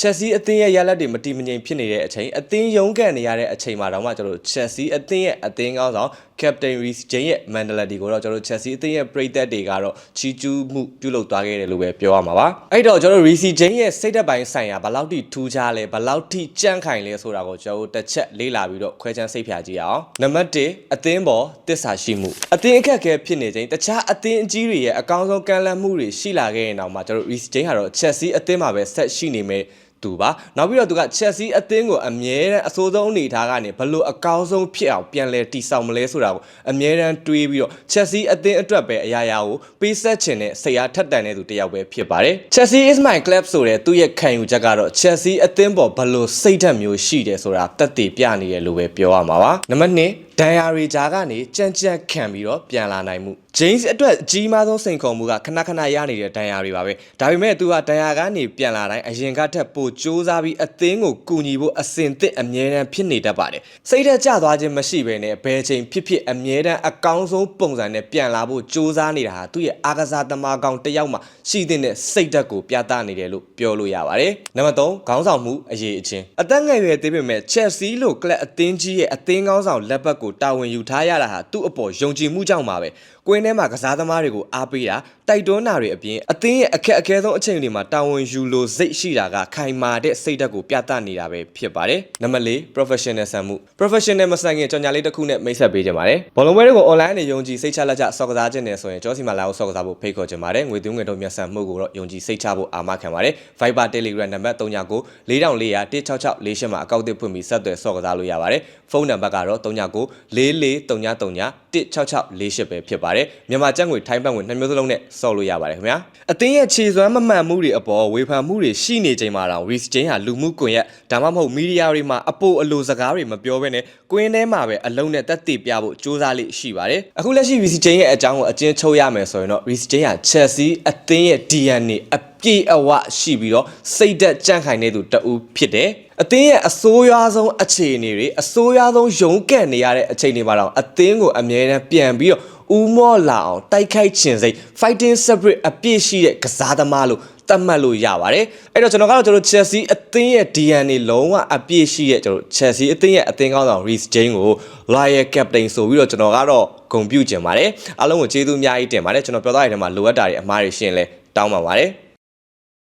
Chelsea အသင်းရဲ့ရလဒ်တွေမတည်မငြိမ်ဖြစ်နေတဲ့အချိန်အသင်းရုံးကန်နေရတဲ့အချိန်မှာတော့မှကျွန်တော်တို့ Chelsea အသင်းရဲ့အသင်းကောင်းဆောင် Captain Reece James ရဲ့ mentality ကိုတော့ကျွန်တော်တို့ Chelsea အသင်းရဲ့ပရိသတ်တွေကတော့ချီးကျူးမှုပြုလုပ်သွားခဲ့တယ်လို့ပဲပြောရမှာပါအဲ့တော့ကျွန်တော်တို့ Reece James ရဲ့စိတ်သက်ပိုင်းဆိုင်ရာဘယ်လောက်ထိထူးခြားလဲဘယ်လောက်ထိကြန့်ခိုင်လဲဆိုတာကိုကျွန်တော်တို့တစ်ချက်လေ့လာပြီးတော့ခွဲခြမ်းစိတ်ဖြာကြည့်အောင်နံပါတ်1အသင်းပေါ်တစ္ဆာရှိမှုအသင်းအခက်အခဲဖြစ်နေချိန်တခြားအသင်းအကြီးတွေရဲ့အကောင်းဆုံးကမ်းလှမ်းမှုတွေရှိလာခဲ့ရင်တော့မှကျွန်တော်တို့ Reece James ကတော့ Chelsea အသင်းမှာပဲဆက်ရှိနေမယ်သူပါနောက်ပြီးတော့သူက Chelsea အသင်းကိုအမြဲတမ်းအဆိုးဆုံးအနေထားကနေဘလို့အကောင်းဆုံးဖြစ်အောင်ပြန်လဲတီဆောင်မလဲဆိုတာကိုအမြဲတမ်းတွေးပြီးတော့ Chelsea အသင်းအတွက်ပဲအရာရာကိုပေးဆက်ချင်တဲ့စိတ်အားထက်သန်တဲ့သူတစ်ယောက်ပဲဖြစ်ပါတယ် Chelsea is my club ဆိုတဲ့သူ့ရဲ့ခံယူချက်ကတော့ Chelsea အသင်းပေါ်ဘလို့စိတ်ဓာတ်မျိုးရှိတယ်ဆိုတာသက်သေပြနေတယ်လို့ပဲပြောရမှာပါနံပါတ်2ဒဏ်ရာတွေကြားကနေကြမ်းကြမ်းခံပြီးတော့ပြန်လာနိုင်မှု James အတွက်အကြီးမားဆုံးစိန်ခေါ်မှုကခဏခဏရနေတဲ့ဒဏ်ရာတွေပါပဲဒါပေမဲ့သူကဒဏ်ရာကနေပြန်လာတိုင်းအရင်ကထက်ပိုစူးစမ်းပြီးအသင်းကိုကူညီဖို့အစဉ်သစ်အမြဲတမ်းဖြစ်နေတတ်ပါတယ်စိတ်ဓာတ်ကျသွားခြင်းမရှိဘဲနဲ့ဘယ်ချိန်ဖြစ်ဖြစ်အမြဲတမ်းအကောင်းဆုံးပုံစံနဲ့ပြန်လာဖို့စူးစမ်းနေတာဟာသူ့ရဲ့အားကစားသမားကောင်တစ်ယောက်မှရှိတဲ့စိတ်ဓာတ်ကိုပြသနေတယ်လို့ပြောလို့ရပါတယ်နံပါတ်3ခေါင်းဆောင်မှုအရေးအချင်းအသက်ငယ်ရွယ်သေးပေမဲ့ Chelsea လို့ကလပ်အသင်းကြီးရဲ့အသင်းခေါင်းဆောင်လက်ဘက်ကိုတာဝန်ယူထားရတာဟာသူ့အပေါ်ယုံကြည်မှုကြောင့်ပါပဲကွင်းထဲမှာကစားသမားတွေကိုအားပေးတာတိုက်တွန်းတာတွေအပြင်အသင်းရဲ့အခက်အခဲဆုံးအချိန်တွေမှာတာဝန်ယူလို့စိတ်ရှိတာကခိုင်မာတဲ့စိတ်ဓာတ်ကိုပြသနေတာပဲဖြစ်ပါတယ်နံပါတ်4 professional ဆန်မှု professional မဆိုင်ခင်ကြော်ညာလေးတစ်ခုနဲ့မိတ်ဆက်ပေးကြပါတယ်ဘောလုံးပွဲတွေကို online နဲ့ယုံကြည်စိတ်ချလက်ချစော်ကစားခြင်းနဲ့ဆိုရင်ကျောစီမာလာကိုစော်ကစားဖို့ဖိတ်ခေါ်ကြပါတယ်ငွေသွင်းငွေထုတ်မြတ်ဆန်မှုကိုတော့ယုံကြည်စိတ်ချဖို့အာမခံပါတယ် Viber Telegram နံပါတ်39 4400 16648မှာအကောင့်တစ်ဖွင့်ပြီးဆက်သွယ်စော်ကစားလို့ရပါတယ်ဖုန်းနံပါတ်ကတော့39 4433 16648ပဲဖြစ်ပါတယ်မြန်မာကျပ်ငွေထိုင်းဘတ်ငွေ2မျိုးစလုံးနဲ့စော်လို့ရပါတယ်ခင်ဗျာအသင်းရဲ့ခြေစွမ်းမမှန်မှုတွေအပေါ်ဝေဖန်မှုတွေရှိနေချိန်မှာတော့ Reece James ဟာလူမှုကွန်ရက်ဒါမှမဟုတ်မီဒီယာတွေမှာအပိုအလိုစကားတွေမပြောဘဲနဲ့ကွင်းထဲမှာပဲအလုံးနဲ့တက်တည်ပြဖို့စူးစမ်းလေးရှိပါတယ်အခုလက်ရှိ Reece James ရဲ့အကြောင်းကိုအကျဉ်းချုပ်ရမယ်ဆိုရင်တော့ Reece James ဟာ Chelsea အသင်းရဲ့ DNA အပြည့်အဝရှိပြီးတော့စိတ်သက်ကြန့်ခိုင်နေသူတဦးဖြစ်တယ်အသင်းရဲ့အဆိုးရွားဆုံးအခြေအနေတွေအဆိုးရွားဆုံးရုန်းကန်နေရတဲ့အချိန်တွေမှာတော့အသင်းကိုအမြဲတမ်းပြန်ပြီးတော့ဦးမော့လာအောင်တိုက်ခိုက်ခြင်းစိတ် fighting spirit အပြည့်ရှိတဲ့ကစားသမားလို့သတ်မှတ်လို့ရပါတယ်အဲ့တော့ကျွန်တော်ကတော့Chelsea အသင်းရဲ့ DNA လုံးဝအပြည့်ရှိတဲ့Chelsea အသင်းရဲ့အသင်းကောင်းဆောင် Reece James ကို Loyal Captain ဆိုပြီးတော့ကျွန်တော်ကတော့ဂုဏ်ပြုချင်ပါတယ်အားလုံးကိုကျေးဇူးအများကြီးတင်ပါတယ်ကျွန်တော်ပြောသားရတဲ့မှာလိုအပ်တာတွေအမှားတွေရှင်းလဲတောင်းပါပါတယ်